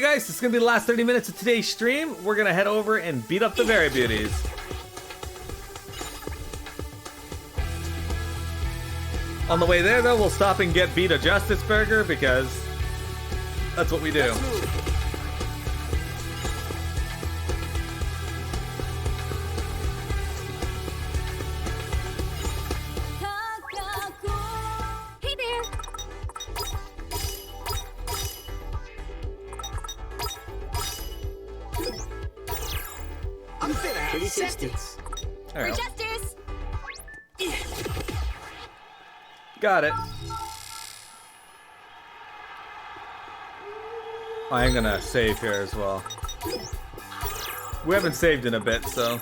guys, this is gonna be the last 30 minutes of today's stream. We're gonna head over and beat up the Very Beauties. On the way there, though, we'll stop and get Vita Justice Burger because that's what we do. Hey there. I'm finna have Pretty tasty. seconds. All right. Justice. Got it. I'm gonna save here as well. We haven't saved in a bit, so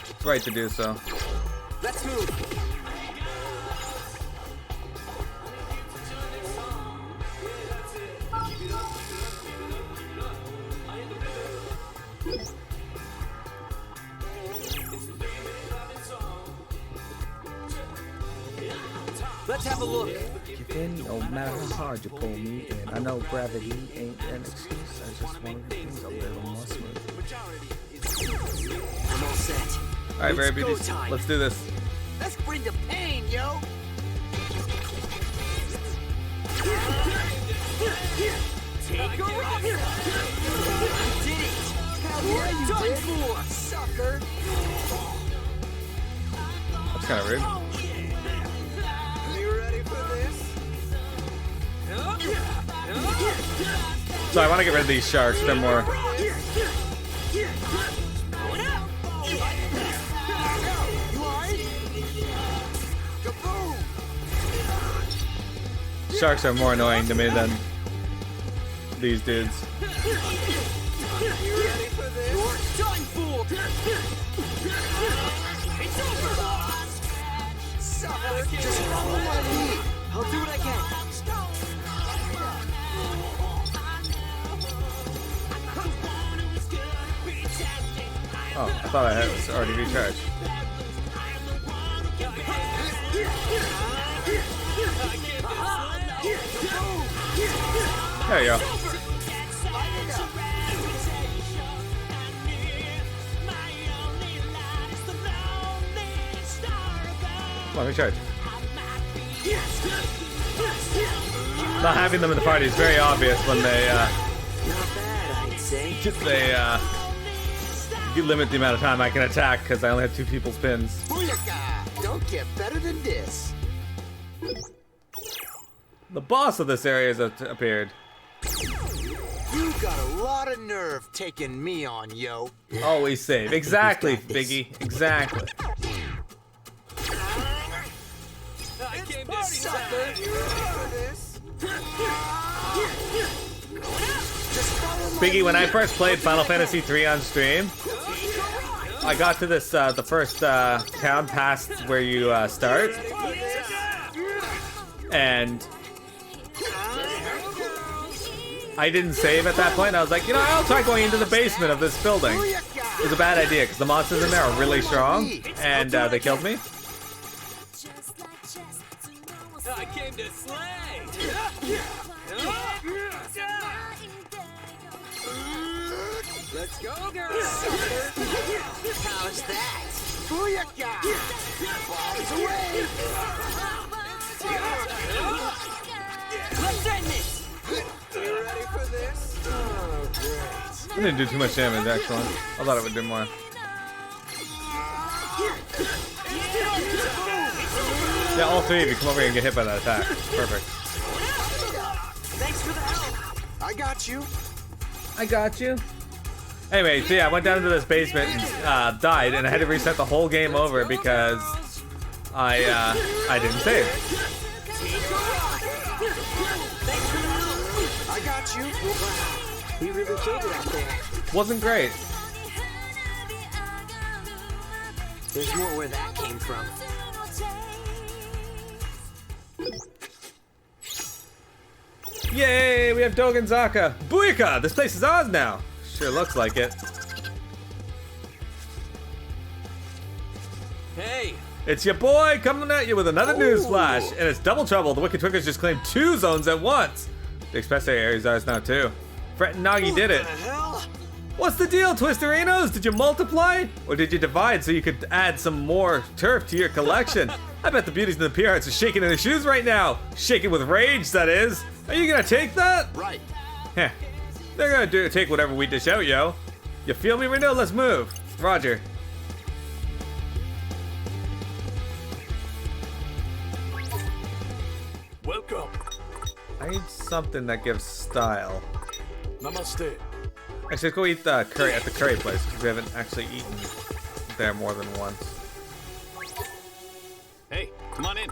it's right to do so. Let's move. Let's have a look. Then, no matter how hard you pull me in, I know gravity ain't an excuse. I just want to do things a little more smooth. I'm all set. All right, Very It's go Beauties, time. let's do this. Let's bring the pain, yo. Take a rock. You did it. You're done for, sucker. That's kind of rude. You ready for this? So I want to get rid of these sharks. They're more. Sharks are more annoying to me than these dudes. You ready for this? You're done for. It's over. Sucker, just follow my lead. I'll do what I can. Oh, I thought I had it was already recharged. There you go. Come on, recharge. Not having them in the party is very obvious when they Not bad, I'd say. you limit the amount of time I can attack because I only have 2 people's pins. Booyaka! Don't get better than this. The boss of this area has appeared. You got a lot of nerve taking me on, yo. Always save. Exactly, Biggie. Exactly. Sucker! You ready for this? Just follow my Biggie, when I lead. first played Final Fantasy 3 on stream, I got to this, the first town past where you start, and I didn't save at that point. I was like, you know, I'll try going into the basement of this building. It was a bad idea because the monsters in there are really strong, and they killed me. I came to slay. Let's go, girl. How's that? Booyaka! Bombs away! Let's end this. You ready for this? Oh, great. It didn't do too much damage, actually. I thought it would do more. Yeah, all 3 of you come over here and get hit by that attack. Perfect. Thanks for the help. I got you. I got you. Anyway, so yeah, I went down into this basement and died, and I had to reset the whole game over because I didn't save. Thanks for the help. I got you. Wow. You really killed it out there. Wasn't great. There's more where that came from. Yay, we have Dogenzaka. Booyaka! This place is ours now. Sure looks like it. Hey, It's your boy coming at you with another news flash, and it's double trouble. The Wicked Twinkers just claimed 2 zones at once. The express area is ours now too. Fret and Nagi did it. What the hell? What's the deal, Twisterinos? Did you multiply? Or did you divide so you could add some more turf to your collection? I bet the beauties in the PRs are shaking in their shoes right now. Shaking with rage, that is. Are you gonna take that? Right. Heh. They're gonna take whatever we dish out, yo. You feel me, Reno? Let's move. Roger. Welcome. I need something that gives style. Namaste. Actually, let's go eat the curry at the curry place because we haven't actually eaten there more than once. Hey, come on in.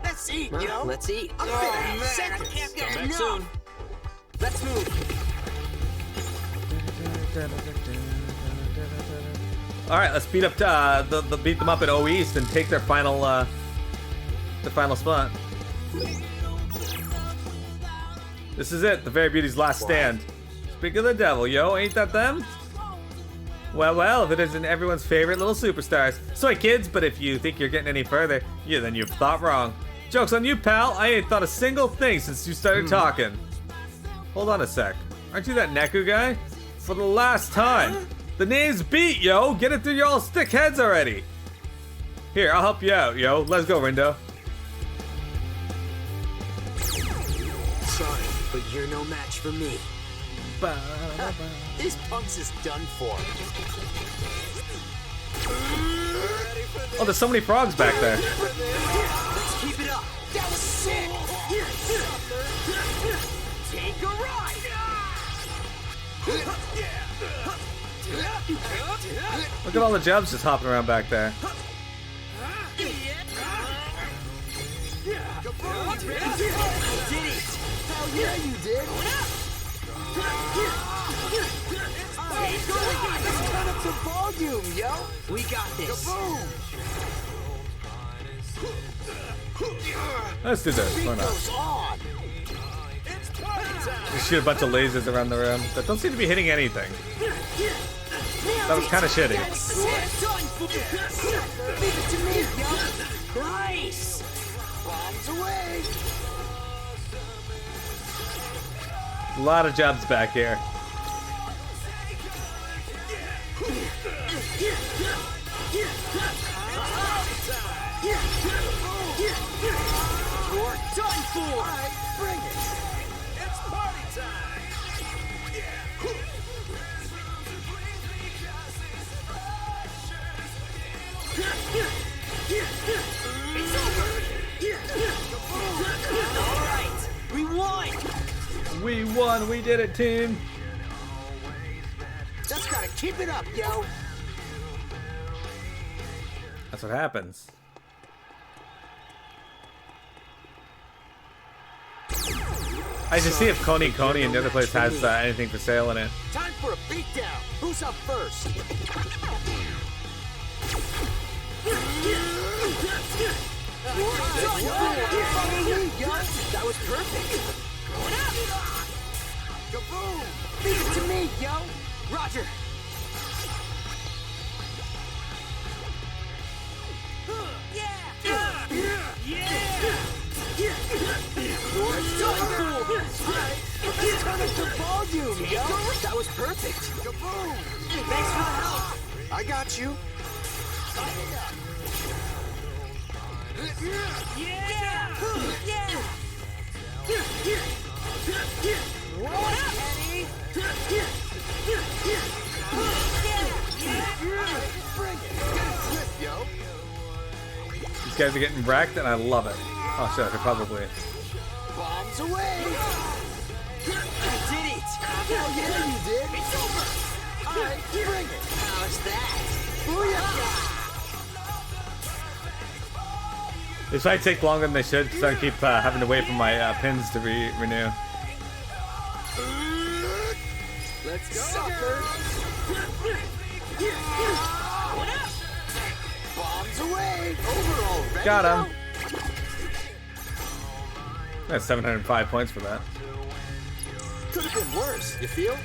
Let's eat, yo. Let's eat. I'm Oh, in seconds. I can't get Come back enough. soon. Let's move. All right, let's beat up beat them up at O East and take their final spot. This is it, the Very Beauty's last stand. Speak of the devil, yo, ain't that them? Well, if it isn't everyone's favorite little superstars. Sorry, kids, but if you think you're getting any further, then you've thought wrong. Joke's on you, pal. I ain't thought a single thing since you started talking. Hold on a sec. Aren't you that Neku guy? For the last time. The name's beat, yo. Get it through your all stick heads already. Here, I'll help you out, yo. Let's go, Rindo. Sorry, but you're no match for me. This punk's is done for. Oh, there's so many frogs back there. Let's keep it up. That was sick. Take a ride. Look at all the jobs just hopping around back there. Did it. Hell yeah, you did. Let's turn up the volume, yo. We got this. Let's do this. Why not? Goes on. Just shoot a bunch of lasers around the room that don't seem to be hitting anything. That was kind of shitty. Leave it to me, yo. Nice. Bombs away. A lot of jobs back here. You're done for. Bring it. It's party time. It's over. All right, we won. We won. We did it, team. Just gotta keep it up, yo. That's what happens. I should see if Coney and the other place has anything for sale in it. Time for a beatdown. Who's up first? That was perfect. Kaboom! Leave it to me, yo. Roger. Let's turn up the volume, yo. That was perfect. Kaboom! Thanks for the help. I got you. These guys are getting wrecked, and I love it. Oh shit, I could probably. Bombs away. You did it. Hell yeah, you did. It's over. All right, bring it. How's that? Booyah! This might take longer than they should because I keep having to wait for my pins to renew. Let's go, sucker. Bombs away. Over already. Got him. That's 705 points for that. Could have been worse, you feel?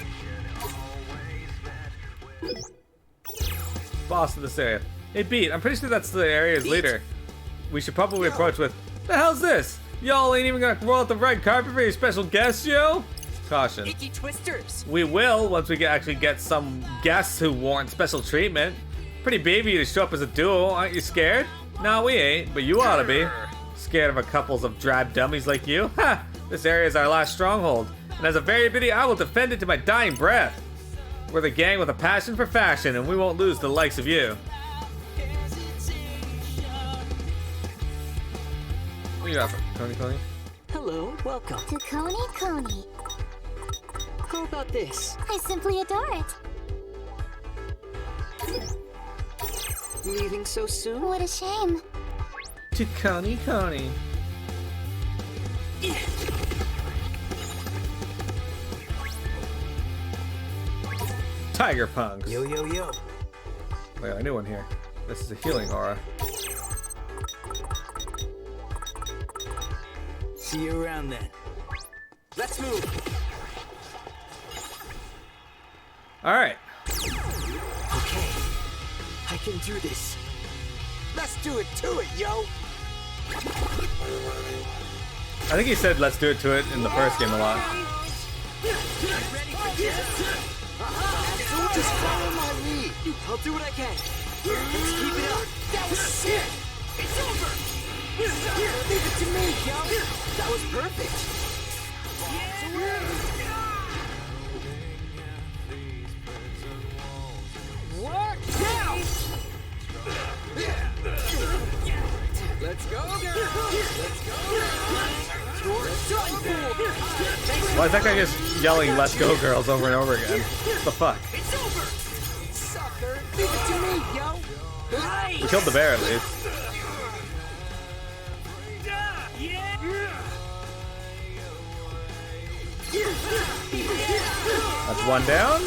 Boss of this area. Hey, Beat, I'm pretty sure that's the area's leader. We should probably approach with, the hell's this? Y'all ain't even gonna roll out the red carpet for your special guests, yo? Caution. Icky twisters. We will once we actually get some guests who warrant special treatment. Pretty baby to show up as a duo, aren't you scared? No, we ain't, but you ought to be. Scared of a couples of drab dummies like you? Ha! This area is our last stronghold, and as a very biddy, I will defend it to my dying breath. We're the gang with a passion for fashion, and we won't lose to the likes of you. What are you offering, Coney? Hello, welcome. To Coney. How about this? I simply adore it. Leaving so soon? What a shame. To Coney. Tiger punks. Yo. Wait, I knew one here. This is a healing aura. See you around then. Let's move. Alright. Okay. I can do this. Let's do it to it, yo. I think he said let's do it to it in the first game a lot. Just follow my lead. I'll do what I can. Let's keep it up. That was sick. It's over. Leave it to me, yo. That was perfect. What? Now! Let's go, girl. Let's go. You're done, fool. Why is that guy just yelling let's go girls over and over again? What the fuck? It's over. Sucker. Leave it to me, yo. Right. We killed the bear at least. That's one down.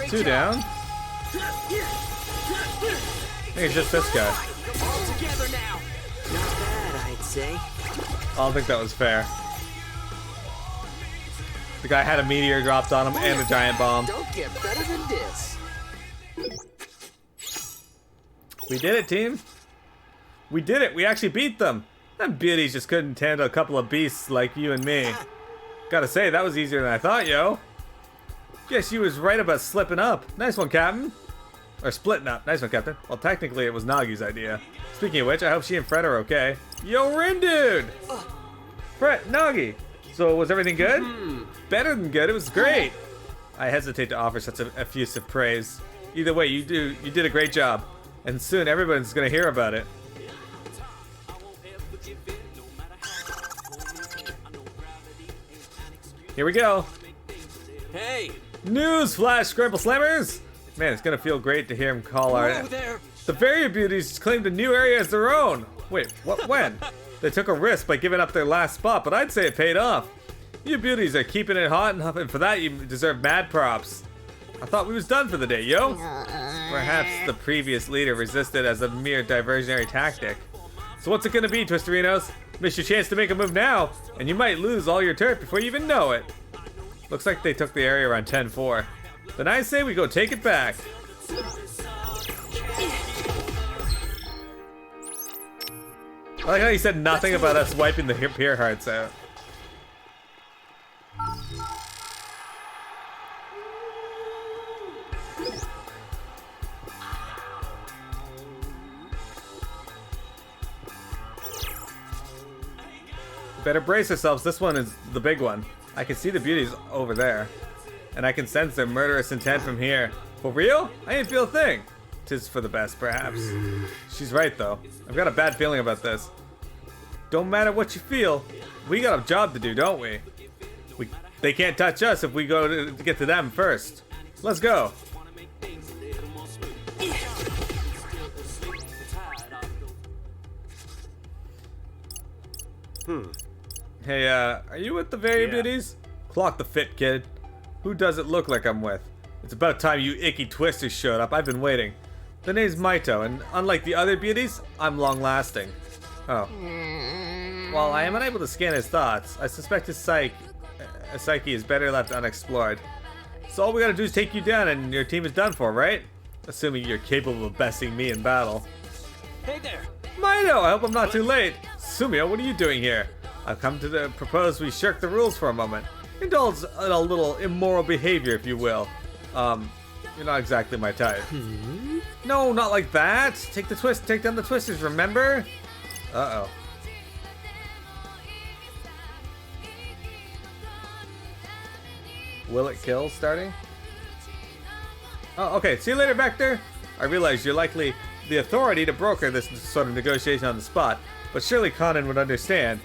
Two down. I think it's just this guy. All together now. Not bad, I'd say. I don't think that was fair. The guy had a meteor dropped on him and a giant bomb. Don't get better than this. We did it, team. We did it. We actually beat them. Them beauties just couldn't handle a couple of beasts like you and me. Gotta say, that was easier than I thought, yo. Guess you was right about slipping up. Nice one, Captain. Or splitting up. Nice one, Captain. Well, technically, it was Nagi's idea. Speaking of which, I hope she and Fred are okay. Yo, Rin, dude! Fred, Nagi. So, was everything good? Better than good. It was great. I hesitate to offer such effusive praise. Either way, you did a great job. And soon, everyone's gonna hear about it. Here we go. Hey, News flash, Scramble Slammers! Man, it's gonna feel great to hear him call our... whoa there. The Varia Beauties claimed a new area as their own. Wait, what? When? They took a risk by giving up their last spot, but I'd say it paid off. You beauties are keeping it hot, and for that you deserve mad props. I thought we was done for the day, yo. Perhaps the previous leader resisted as a mere diversionary tactic. So what's it gonna be, Twisterinos? Miss your chance to make a move now, and you might lose all your turf before you even know it. Looks like they took the area around 10-4. Then I say we go take it back. I like how he said nothing about us wiping the peer hearts out. Better brace yourselves, this one is the big one. I can see the beauties over there. And I can sense their murderous intent from here. For real? I ain't feel a thing. 'Tis for the best, perhaps. She's right, though. I've got a bad feeling about this. Don't matter what you feel. We got a job to do, don't we? They can't touch us if we go to get to them first. Let's go. Hey, are you with the Varia Beauties? Clock the fit, kid. Who does it look like I'm with? It's about time you icky twisters showed up. I've been waiting. The name's Maito, and unlike the other beauties, I'm long-lasting. Oh. While I am unable to scan his thoughts, I suspect his psyche is better left unexplored. So all we gotta do is take you down and your team is done for, right? Assuming you're capable of besting me in battle. Hey there. Mito, I hope I'm not too late. Sumio, what are you doing here? I've come to propose we shirk the rules for a moment. Indulge in a little immoral behavior, if you will. You're not exactly my type. No, not like that. Take down the twisters, remember? Uh-oh. Will it kill starting? Oh, okay. See you later, Vector. I realize you're likely the authority to broker this sort of negotiation on the spot, but surely Conan would understand.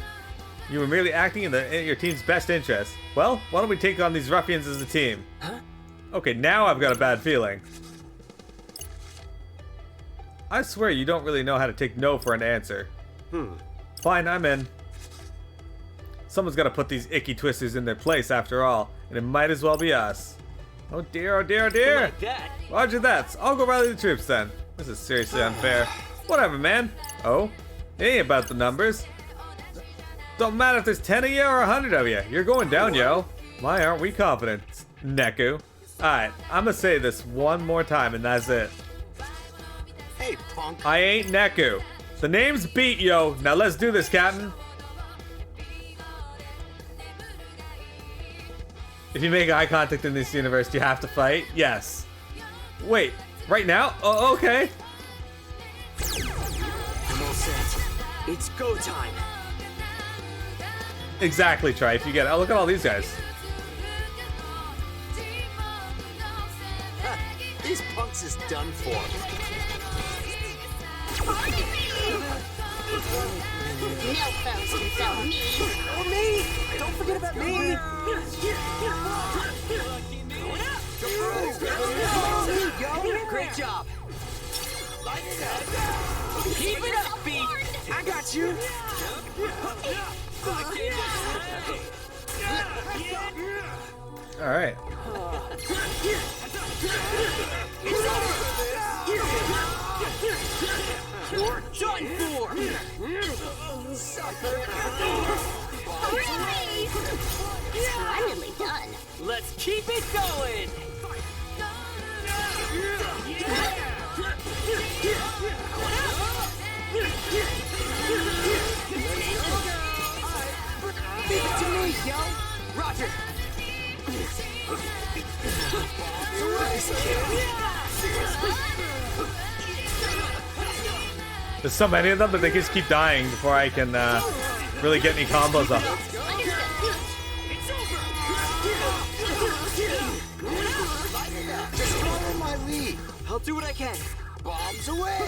You were merely acting in your team's best interest. Well, why don't we take on these ruffians as a team? Huh? Okay, now I've got a bad feeling. I swear you don't really know how to take no for an answer. Fine, I'm in. Someone's got to put these icky twisters in their place after all, and it might as well be us. Oh dear, oh dear, oh dear! Like that. Roger that. I'll go rally the troops then. This is seriously unfair. Whatever, man. Oh, it ain't about the numbers. Don't matter if there's 10 of you or 100 of you. You're going down, yo. My, aren't we confident, Neku? Alright, I'm gonna say this one more time and that's it. Hey, punk. I ain't Neku. The name's Beat, yo. Now let's do this, Captain. If you make eye contact in this universe, you have to fight? Yes. Wait, right now? Oh, okay. I'm all set. It's go time. Exactly, Trife. You get it. Oh, look at all these guys. Ha, these punks is done for. No foes can throw me. Oh, me! Don't forget about me! Great job! Keep it up, Beat. I got you! All right. You're done for. Splendidly done. Let's keep it going. Leave it to me, yo! Roger. There's so many of them that they just keep dying before I can really get any combos up. Just follow my lead. I'll do what I can. Bombs away!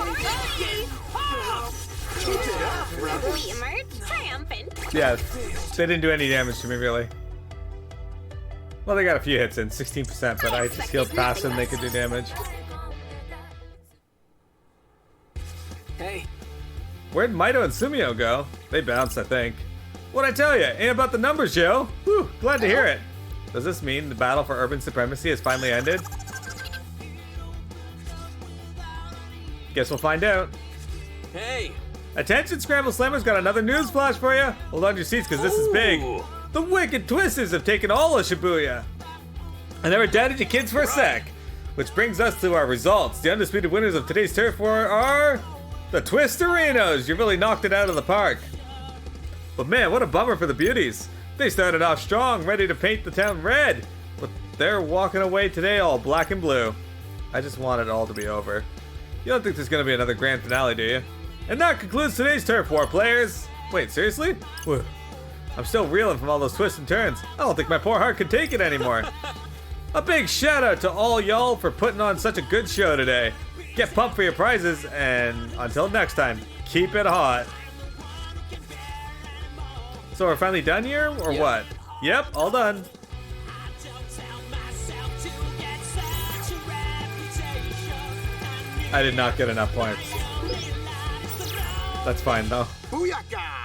Keep it up, brother. We emerge triumphant. Yeah, they didn't do any damage to me, really. Well, they got a few hits in, 16%, but I just healed faster than they could do damage. Hey, Where'd Mito and Sumio go? They bounced, I think. What'd I tell you? Ain't about the numbers, Joe. Whew, glad to hear it. Does this mean the battle for urban supremacy has finally ended? Guess we'll find out. hey. Attention, Scramble Slammers, got another news flash for you. Hold on to your seats, because this is big. Ooh. The wicked twisters have taken all of Shibuya. I never doubted you kids for a sec. Which brings us to our results. The undisputed winners of today's turf war are the Twisterinos. You really knocked it out of the park. But man, what a bummer for the beauties. They started off strong, ready to paint the town red. But they're walking away today all black and blue. I just want it all to be over. You don't think there's going to be another grand finale, do you? And that concludes today's turf war, players. Wait, seriously? Whew. I'm still reeling from all those twists and turns. I don't think my poor heart can take it anymore. A big shout out to all y'all for putting on such a good show today. Get pumped for your prizes, and until next time, keep it hot. So we're finally done here, or what? Yep, all done. I did not get enough points. That's fine though. Booyaka!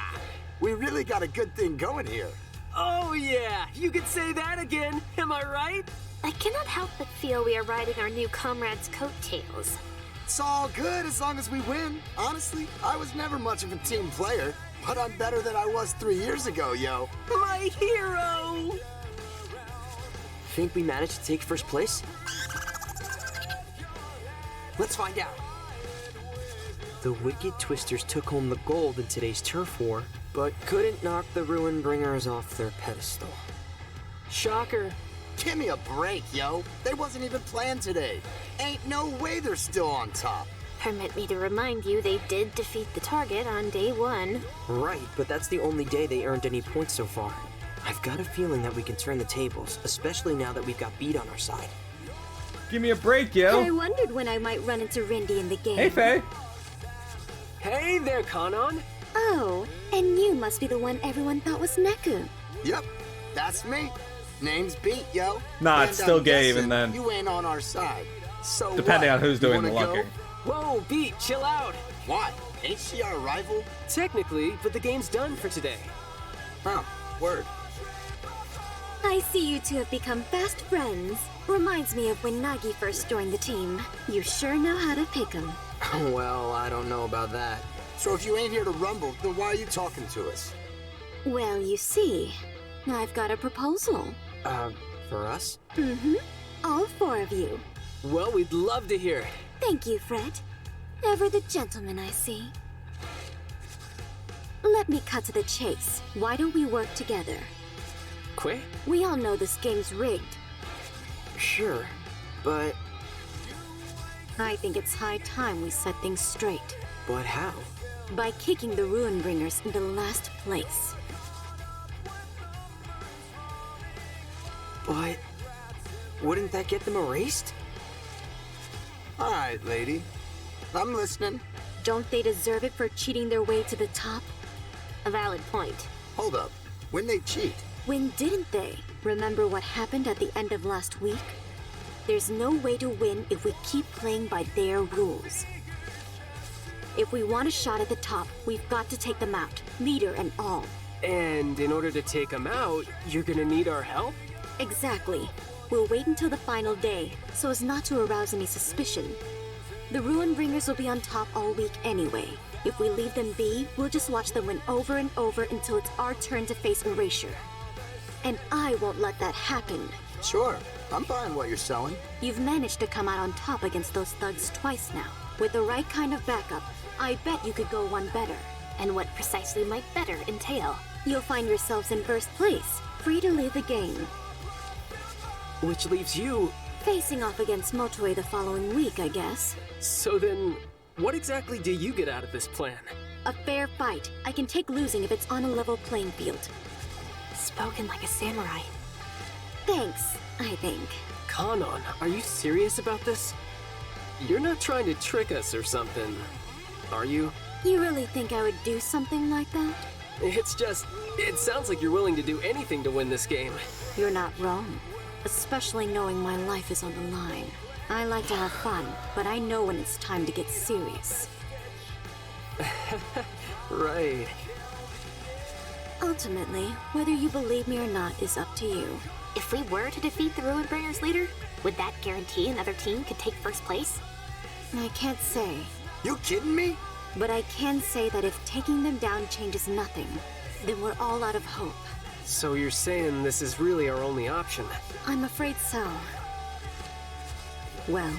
We really got a good thing going here. Oh yeah, you could say that again. Am I right? I cannot help but feel we are riding our new comrade's coattails. It's all good as long as we win. Honestly, I was never much of a team player, but I'm better than I was 3 years ago, yo. My hero. Think we managed to take first place? Let's find out. The Wicked Twisters took home the gold in today's turf war, but couldn't knock the Ruin Bringers off their pedestal. Shocker. Give me a break, yo. They wasn't even planned today. Ain't no way they're still on top. Permit me to remind you they did defeat the target on day 1. Right, but that's the only day they earned any points so far. I've got a feeling that we can turn the tables, especially now that we've got beat on our side. Give me a break, I yo. wondered when I might run into Rindy in the game. Hey, Faye. Hey there, Kanon. Oh, and you must be the one everyone thought was Neku. Yep, that's me. Name's Beat, yo. Nah, And it's still I'm gay guessing even then. You ain't on our side. So Depending what? on who's You doing the wanna go? looking. Whoa, Beat, chill out. Why? Ain't she our rival? Technically, but the game's done for today. Huh, word. I see you two have become fast friends. Reminds me of when Nagi first joined the team. You sure know how to pick 'em. Well, I don't know about that. So if you ain't here to rumble, then why are you talking to us? Well, you see, I've got a proposal. For us? Mm-hmm. All 4 of you. Well, we'd love to hear it. Thank you, Fred. Ever the gentleman, I see. Let me cut to the chase. Why don't we work together? Quay? We all know this game's rigged. Sure, but I think it's high time we set things straight. how? By kicking the Ruin Bringers into last place. But wouldn't that get them erased? All right, lady. I'm listening. Don't they deserve it for cheating their way to the top? A valid point. Hold up. When they cheat, When didn't they? Remember what happened at the end of last week? There's no way to win if we keep playing by their rules. If we want a shot at the top, we've got to take them out, leader and all. And in order to take them out, you're gonna need our help? Exactly. We'll wait until the final day, so as not to arouse any suspicion. The Ruin Bringers will be on top all week anyway. If we leave them be, we'll just watch them win over and over until it's our turn to face erasure. And I won't let that happen. sure. I'm buying what you're selling. You've managed to come out on top against those thugs twice now. With the right kind of backup, I bet you could go one better. And what precisely might better entail? You'll find yourselves in first place, free to lead the game. Which leaves you. Facing off against Motoe the following week, I guess. So then, what exactly do you get out of this plan? A fair fight. I can take losing if it's on a level playing field. Spoken like a samurai. Thanks, I think. Kanon, are you serious about this? You're not trying to trick us or something, are you? You really think I would do something like that? It's just, it sounds like you're willing to do anything to win this game. You're not wrong. Especially knowing my life is on the line. I like to have fun, but I know when it's time to get serious. Right. Ultimately, whether you believe me or not is up to you. If we were to defeat the Ruin Bringers leader, would that guarantee another team could take first place? I can't say, You kidding me? but I can say that if taking them down changes nothing, then we're all out of hope. So you're saying this is really our only option? I'm afraid so. Well,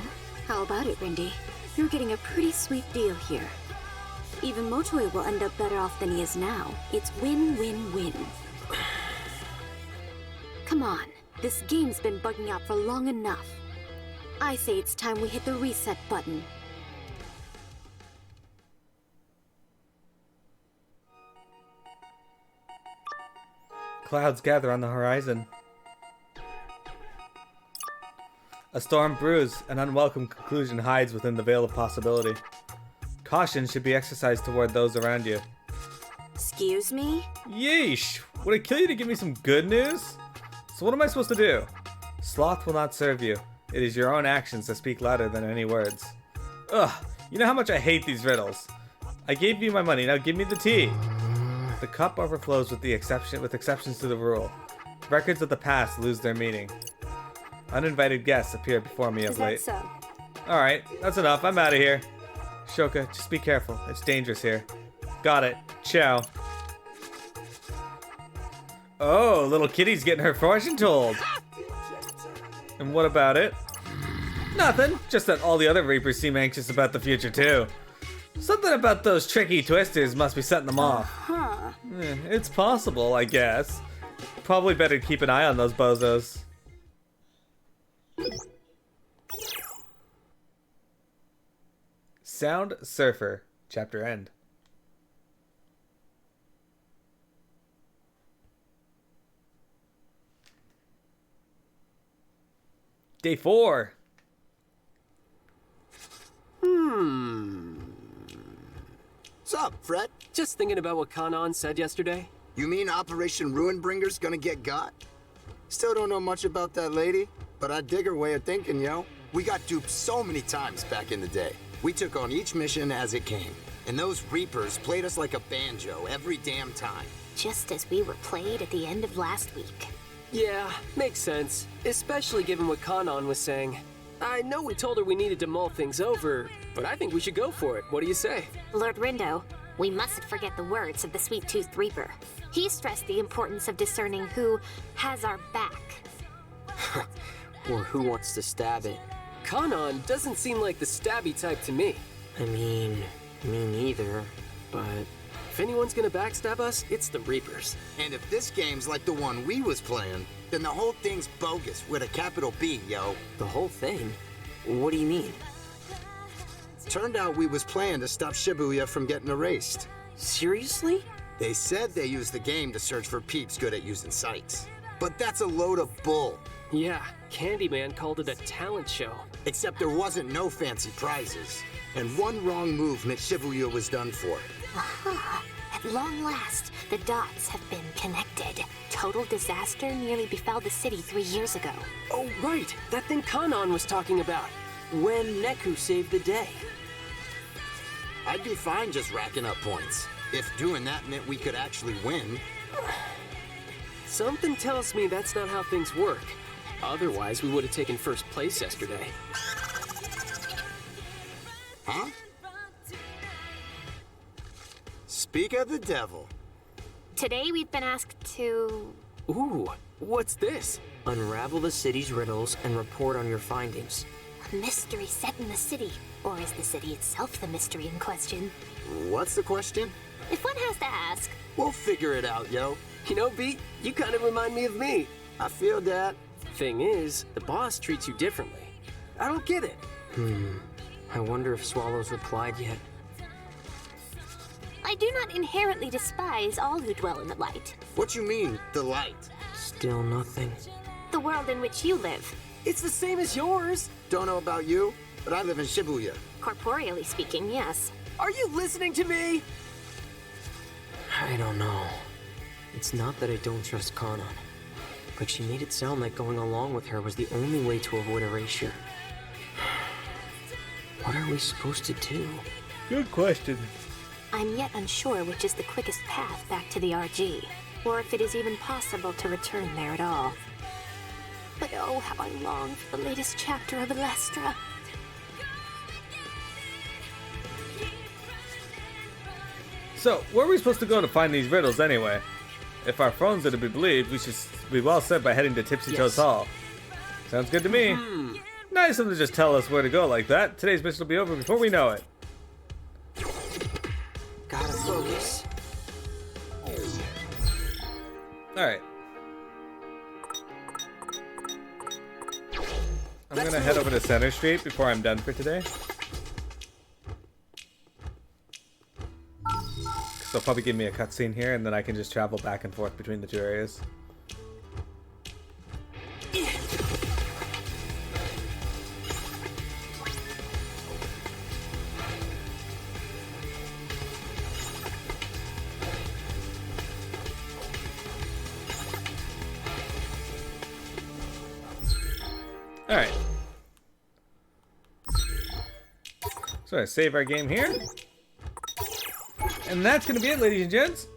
how about it, Rindy? You're getting a pretty sweet deal here. Even Motoe will end up better off than he is now. It's win-win-win. Come on, this game's been bugging out for long enough. I say it's time we hit the reset button. Clouds gather on the horizon. A storm brews, an unwelcome conclusion hides within the veil of possibility. Caution should be exercised toward those around you. Excuse me? Yeesh! Would it kill you to give me some good news? So what am I supposed to do? Sloth will not serve you. It is your own actions that speak louder than any words. Ugh, you know how much I hate these riddles. I gave you my money, now give me the tea. The cup overflows with exceptions to the rule. Records of the past lose their meaning. Uninvited guests appear before me of late. so? Alright, that's enough. I'm out of here. Shoka, just be careful. It's dangerous here. Got it. Ciao. Oh, little kitty's getting her fortune told. And what about it? Nothing. Just that all the other Reapers seem anxious about the future too. Something about those tricky twisters must be setting them off. Huh. It's possible, I guess. Probably better keep an eye on those bozos. Sound Surfer. Chapter end. Day 4. What's up, Fred? Just thinking about what Kanan said yesterday. You mean Operation Ruinbringer's gonna get got? Still don't know much about that lady, but I dig her way of thinking, yo. We got duped so many times back in the day. We took on each mission as it came. And those Reapers played us like a banjo every damn time. Just as we were played at the end of last week. Yeah, makes sense. Especially given what Kanan was saying. I know we told her we needed to mull things over, but I think we should go for it. What do you say? Lord Rindo, we mustn't forget the words of the Sweet-Toothed Reaper. He stressed the importance of discerning who has our back. Or who wants to stab it? Kanan doesn't seem like the stabby type to me. I mean, me neither, but... If anyone's gonna backstab us, it's the Reapers. And if this game's like the one we was playing, then the whole thing's bogus with a capital B, yo. The whole thing? What do you mean? Turned out we was playing to stop Shibuya from getting erased. Seriously? They said they used the game to search for peeps good at using sites. But that's a load of bull. Yeah, Candyman called it a talent show. Except there wasn't no fancy prizes. And one wrong move meant Shibuya was done for. Aha! At long last, the dots have been connected. Total disaster nearly befell the city 3 years ago. Oh, right! That thing Kanan was talking about. When Neku saved the day. I'd be fine just racking up points. If doing that meant we could actually win. Something tells me that's not how things work. Otherwise, we would have taken first place yesterday. Huh? Speak of the devil. Today we've been asked to... Ooh, what's this? Unravel the city's riddles and report on your findings. A mystery set in the city. Or is the city itself the mystery in question? What's the question? If one has to ask. We'll figure it out, yo. You know, Beat, you kind of remind me of me. I feel that. Thing is, the boss treats you differently. I don't get it. I wonder if Swallow's replied yet. I do not inherently despise all who dwell in the light. What you mean, the light? Still nothing. The world in which you live. It's the same as yours. Don't know about you, but I live in Shibuya. Corporeally speaking, yes. Are you listening to me? I don't know. It's not that I don't trust Kanan, but she made it sound like going along with her was the only way to avoid erasure. What are we supposed to do? Good question. I'm yet unsure which is the quickest path back to the RG, or if it is even possible to return there at all. But oh, how I long for the latest chapter of Ilestra. So, where are we supposed to go to find these riddles anyway? If our phones are to be believed, we should be well set by heading to Tipsy Toes Hall. Sounds good to me. Nice of them to just tell us where to go like that. Today's mission will be over before we know it. Gotta focus. Alright. I'm gonna head over to Center Street before I'm done for today. So they'll probably give me a cutscene here, and then I can just travel back and forth between the two areas. Alright. So I save our game here. And that's going to be it, ladies and gents.